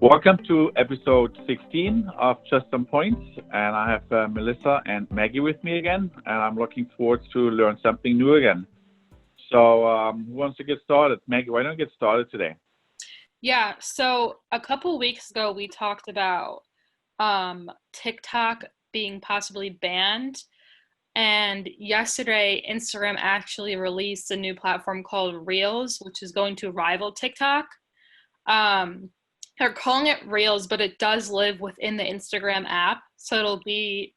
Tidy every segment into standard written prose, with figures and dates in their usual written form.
Welcome to episode 16 of Just Some Points, and I have Melissa and Maggie with me again, and I'm looking forward to learn something new again. So who wants to get started? Maggie, why don't you get started today? Yeah, so a couple weeks ago we talked about TikTok being possibly banned, and yesterday Instagram actually released a new platform called Reels, which is going to rival TikTok. Um, they're calling it Reels, but it does live within the Instagram app, so it'll be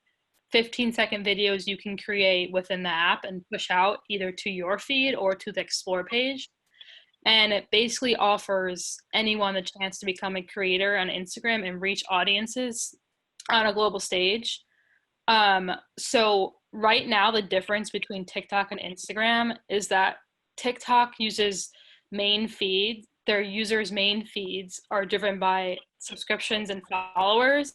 15-second videos you can create within the app and push out either to your feed or to the Explore page, and it basically offers anyone the chance to become a creator on Instagram and reach audiences on a global stage. So right now, the difference between TikTok and Instagram is that TikTok uses main feed. Their users' main feeds are driven by subscriptions and followers,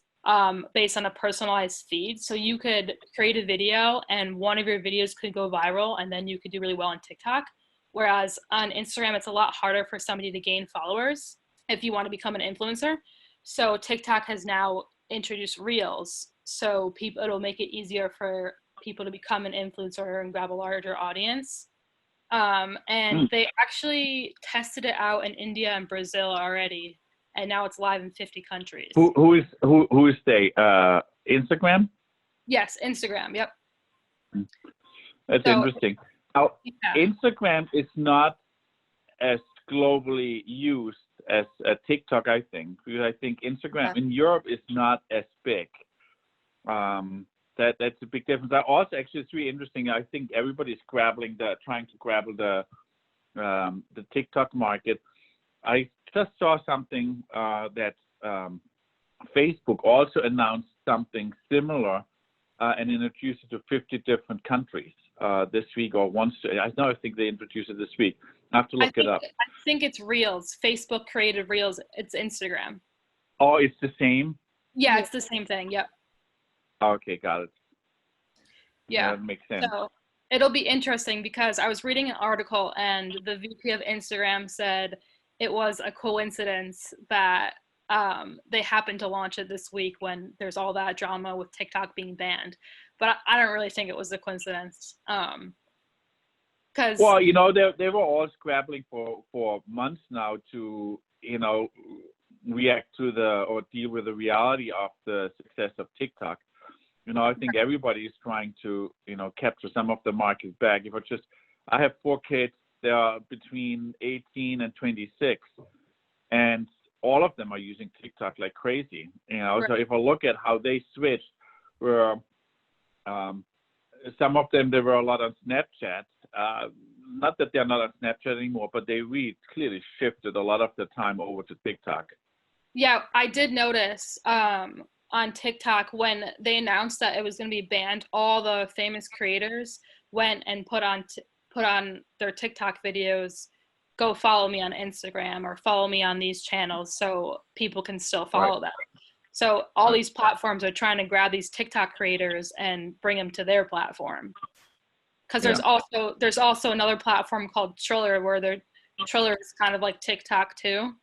based on a personalized feed. So you could create a video and one of your videos could go viral and then you could do really well on TikTok. Whereas on Instagram, it's a lot harder for somebody to gain followers if you want to become an influencer. So TikTok has now introduced Reels. So people, it'll make it easier for people to become an influencer and grab a larger audience. And Hmm. they actually tested it out in India and Brazil already, and now it's live in 50 countries. Who is they? Instagram? Yes, Instagram. Yep. Hmm. That's So interesting. Now, yeah, Instagram is not as globally used as TikTok, I think, because I think Instagram yeah. in Europe is not as big. That's a big difference. I also actually it's really interesting. I think everybody's trying to grab the TikTok market. I just saw something that Facebook also announced something similar and introduced it to 50 different countries this week or once. I think they introduced it this week. I have to I look it think up. I think it's Reels. Facebook created Reels. It's Instagram. Oh, it's the same. Yeah, it's the same thing. Yep. Okay, got it. Yeah, Yeah. that makes sense. So it'll be interesting because I was reading an article and the VP of Instagram said it was a coincidence that they happened to launch it this week when there's all that drama with TikTok being banned. But I don't really think it was a coincidence. Because Well, they were all scrabbling for months now to react to or deal with the reality of the success of TikTok. I think everybody is trying to capture some of the market back. I have four kids. They are between 18 and 26, and all of them are using TikTok like crazy. So right. if I look at how they switched, were um, some of them they were a lot on Snapchat. Not that they're not on Snapchat anymore, but they really clearly shifted a lot of the time over to TikTok. Yeah, I did notice on TikTok when they announced that it was going to be banned, all the famous creators went and put on their TikTok videos, go follow me on Instagram or follow me on these channels so people can still Right. follow them. So all Right. these platforms are trying to grab these TikTok creators and bring them to their platform. Because Yeah. there's also another platform called Triller where Triller is kind of like TikTok too,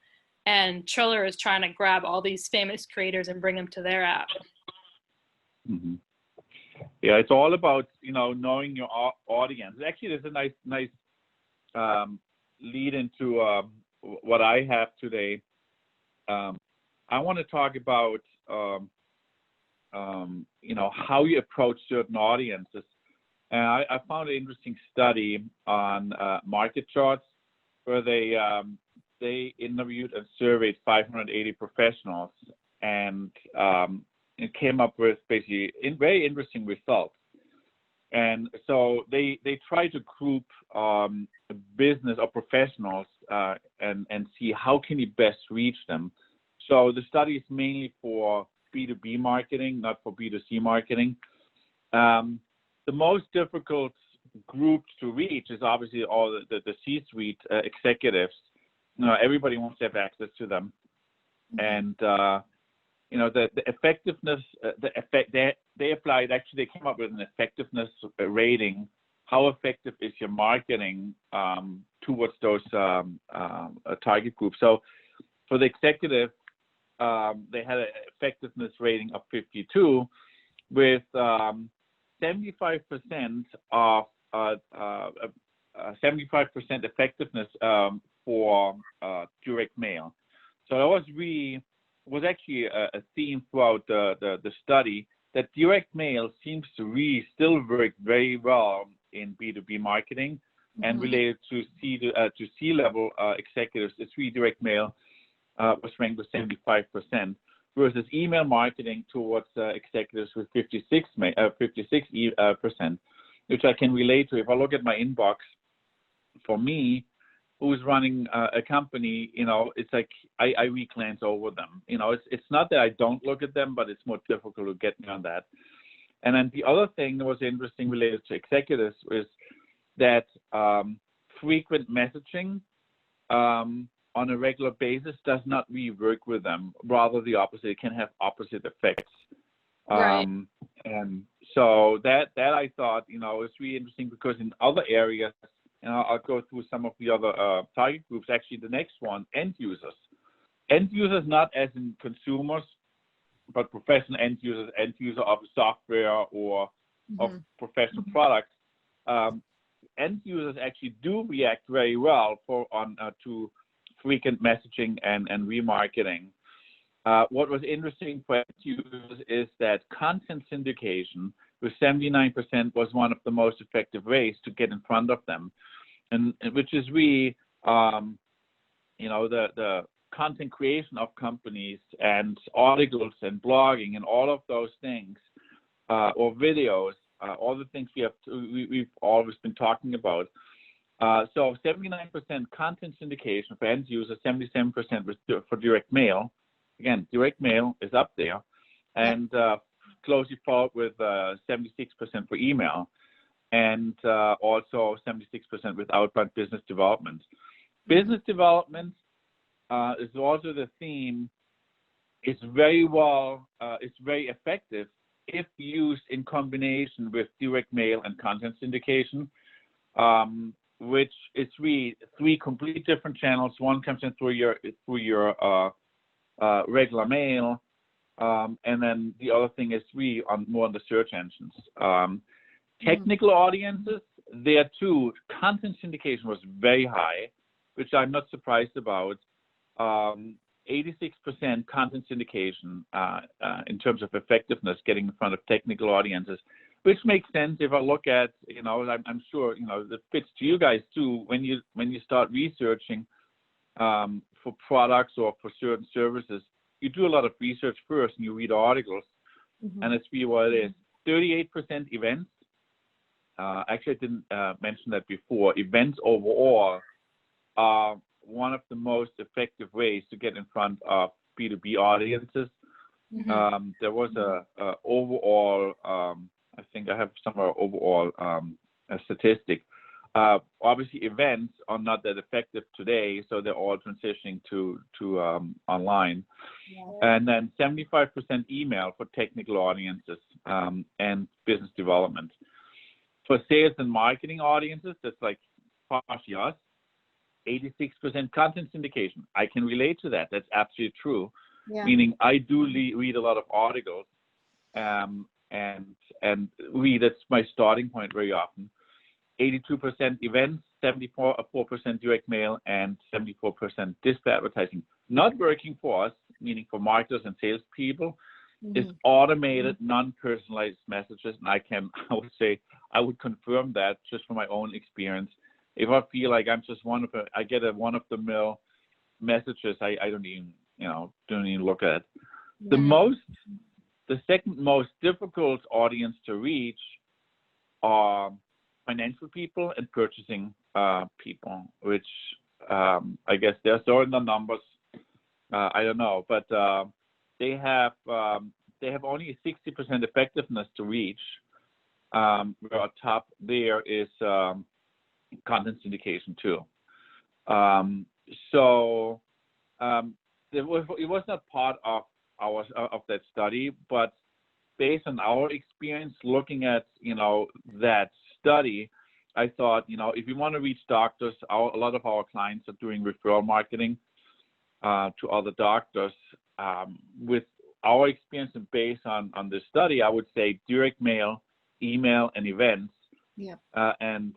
and Triller is trying to grab all these famous creators and bring them to their app. Hmm. Yeah, it's all about knowing your audience. Actually, there's a nice um, lead into what I have today. Um, I want to talk about how you approach certain audiences. And I found an interesting study on market charts where they interviewed and surveyed 580 professionals, and it came up with basically very interesting results. And so they try to group business or professionals and see how can you best reach them. So the study is mainly for B2B marketing, not for B2C marketing. The most difficult group to reach is obviously all the C-suite executives. Everybody wants to have access to them, and the effectiveness, they applied. Actually, they came up with an effectiveness rating. How effective is your marketing towards those target groups? So for the executive, they had an effectiveness rating of 52, with 75% of 75% effectiveness for direct mail. So that was actually a theme throughout the study, that direct mail seems to really still work very well in B2B marketing, and related to C-level executives. It's really direct mail was ranked with 75%, versus email marketing towards executives with 56%, which I can relate to. If I look at my inbox, for me, who's running a company, it's like I re-glance over them. It's not that I don't look at them, but it's more difficult to get me on that. And then the other thing that was interesting related to executives is that frequent messaging on a regular basis does not really work with them. Rather, the opposite. It can have opposite effects. Right. And so that I thought, is really interesting, because in other areas, and I'll go through some of the other target groups. Actually, the next one, end users. End users, not as in consumers, but professional end users, end user of software or of professional products. End users actually do react very well to frequent messaging and remarketing. What was interesting for end users is that content syndication with 79% was one of the most effective ways to get in front of them, and which is really, the content creation of companies and articles and blogging and all of those things, or videos, all the things we've always been talking about. So 79% content syndication for end users, 77% for direct mail. Again, direct mail is up there, and closely followed with 76% for email, and also 76% with outbound business development. Business development is also the theme. It's very effective if used in combination with direct mail and content syndication, which is really three completely different channels. One comes in through your regular mail, and then the other thing is really more on the search engines. Technical audiences, there too, content syndication was very high, which I'm not surprised about. 86% content syndication in terms of effectiveness, getting in front of technical audiences, which makes sense if I look at, I'm sure, that fits to you guys too. When you start researching for products or for certain services, you do a lot of research first and you read articles, and it's really what it is. 38% events. Actually, I didn't mention that before. Events overall are one of the most effective ways to get in front of B2B audiences. There was a overall, I think I have somewhere overall a statistic. Obviously, events are not that effective today, so they're all transitioning to online. And then 75% email for technical audiences and business development. For sales and marketing audiences, that's like partially us. 86% content syndication. I can relate to that. That's absolutely true. Meaning I do read a lot of articles, and read. That's my starting point very often. 82% events, 74% direct mail, and 74% display advertising. Not working for us, meaning for marketers and salespeople, is automated, non-personalized messages. And I would say I would confirm that just from my own experience. If I feel like I'm just I get a one-of-the-mill messages, I don't even look at it. The second most difficult audience to reach are financial people and purchasing people, which I guess they're still in the numbers. I don't know, but they have only a 60% effectiveness to reach. Where top there is content syndication too. So it was not part of that study, but based on our experience looking at that study, I thought if you want to reach doctors, a lot of our clients are doing referral marketing to other doctors. with our experience and based on this study, I would say direct mail, email, and events, and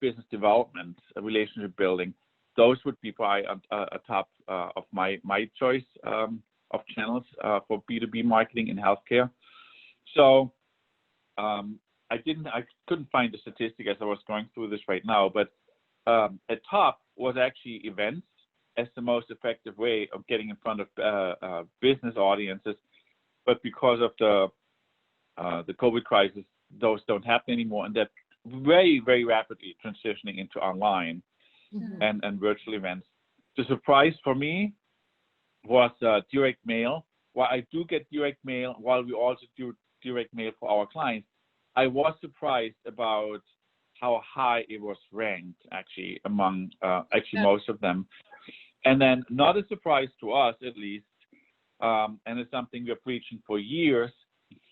business development, relationship building. Those would be probably a top of my choice of channels for B2B marketing in healthcare. So I couldn't find the statistic as I was going through this right now, but at top was actually events as the most effective way of getting in front of business audiences. But because of the COVID crisis, those don't happen anymore, and they're very, very rapidly transitioning into online and virtual events. The surprise for me was direct mail. While I do get direct mail, while we also do direct mail for our clients, I was surprised about how high it was ranked actually among most of them. And then not a surprise to us at least, and it's something we're preaching for years,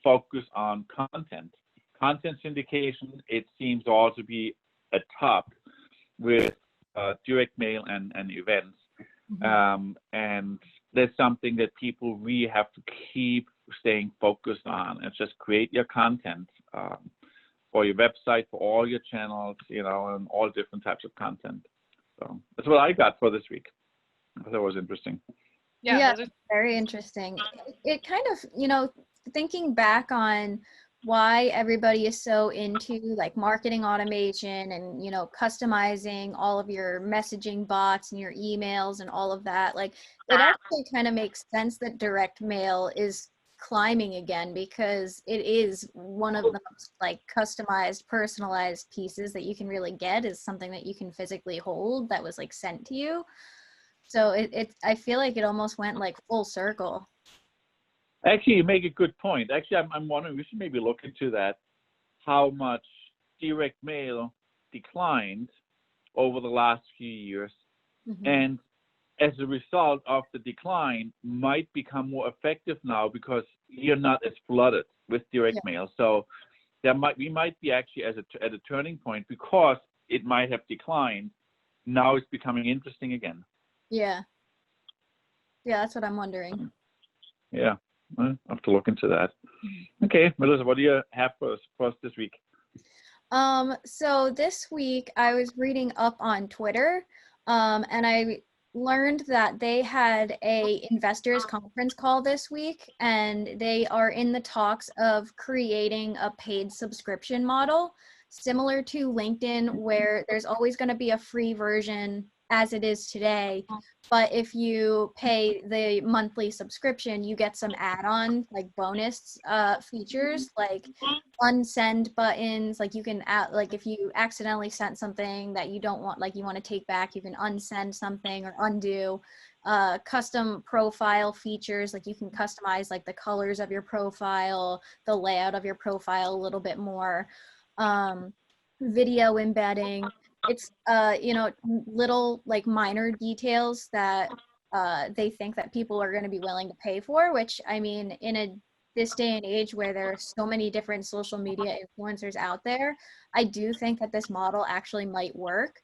focus on content. Content syndication, it seems to also be a top with direct mail and events. And that's something that people really have to keep staying focused on, and just create your content for your website, for all your channels, and all different types of content. So that's what I got for this week. I thought it was interesting. Yeah, very interesting. It kind of, thinking back on why everybody is so into like marketing automation and, customizing all of your messaging bots and your emails and all of that, like it actually kind of makes sense that direct mail is climbing again, because it is one of the most like customized, personalized pieces that you can really get, is something that you can physically hold that was like sent to you. So I feel like it almost went like full circle. Actually, you make a good point. Actually, I'm wondering, we should maybe look into that, how much direct mail declined over the last few years. And as a result of the decline, might become more effective now because you're not as flooded with direct mail. So we might be actually at a turning point, because it might have declined. Now it's becoming interesting again. Yeah, that's what I'm wondering. Yeah. I'll have to look into that. Okay, Melissa, what do you have for us this week? So this week I was reading up on Twitter, and I learned that they had a investors conference call this week, and they are in the talks of creating a paid subscription model similar to LinkedIn, where there's always going to be a free version as it is today, but if you pay the monthly subscription, you get some add-on like bonus features, like unsend buttons. Like you can add, like if you accidentally sent something that you don't want, like you want to take back, you can unsend something or undo. Custom profile features, like you can customize like the colors of your profile, the layout of your profile a little bit more. Video embedding. It's little like minor details that they think that people are going to be willing to pay for, which I mean, in this day and age where there are so many different social media influencers out there, I do think that this model actually might work.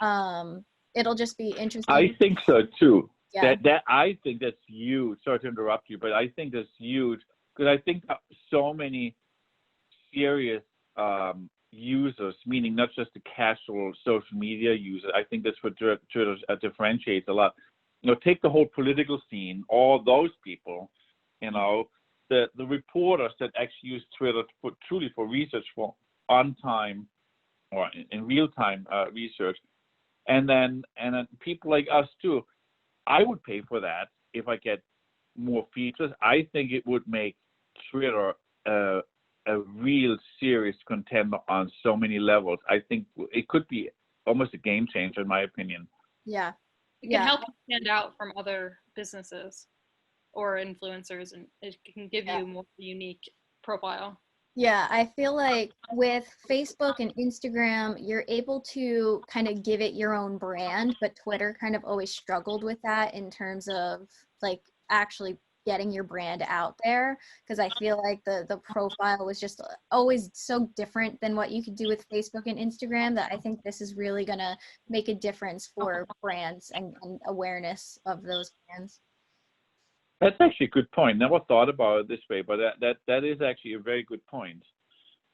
It'll just be interesting. I think so too. Yeah. That I think that's huge. Sorry to interrupt you, but I think that's huge, because I think so many serious users, meaning not just the casual social media user. I think that's what Twitter differentiates a lot. Take the whole political scene, all those people, the reporters that actually use Twitter truly for research, for on-time or in real-time research, and then people like us too. I would pay for that if I get more features. I think it would make Twitter a real serious contender on so many levels. I think it could be almost a game changer, in my opinion. Yeah. It can help you stand out from other businesses or influencers, and it can give you a more unique profile. Yeah, I feel like with Facebook and Instagram, you're able to kind of give it your own brand, but Twitter kind of always struggled with that in terms of like actually getting your brand out there, because I feel like the profile was just always so different than what you could do with Facebook and Instagram, that I think this is really going to make a difference for brands and awareness of those brands. That's actually a good point. Never thought about it this way, but that is actually a very good point.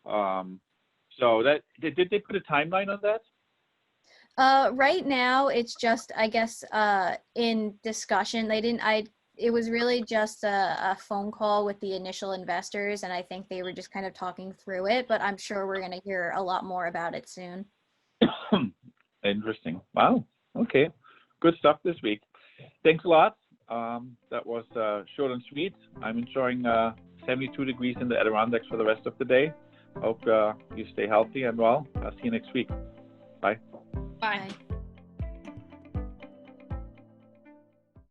So that did they put a timeline on that? Right now, it's just, I guess, in discussion. It was really just a phone call with the initial investors, and I think they were just kind of talking through it, but I'm sure we're going to hear a lot more about it soon. Interesting. Wow. Okay. Good stuff this week. Thanks a lot. That was short and sweet. I'm enjoying 72 degrees in the Adirondacks for the rest of the day. Hope you stay healthy and well. I'll see you next week. Bye. Bye.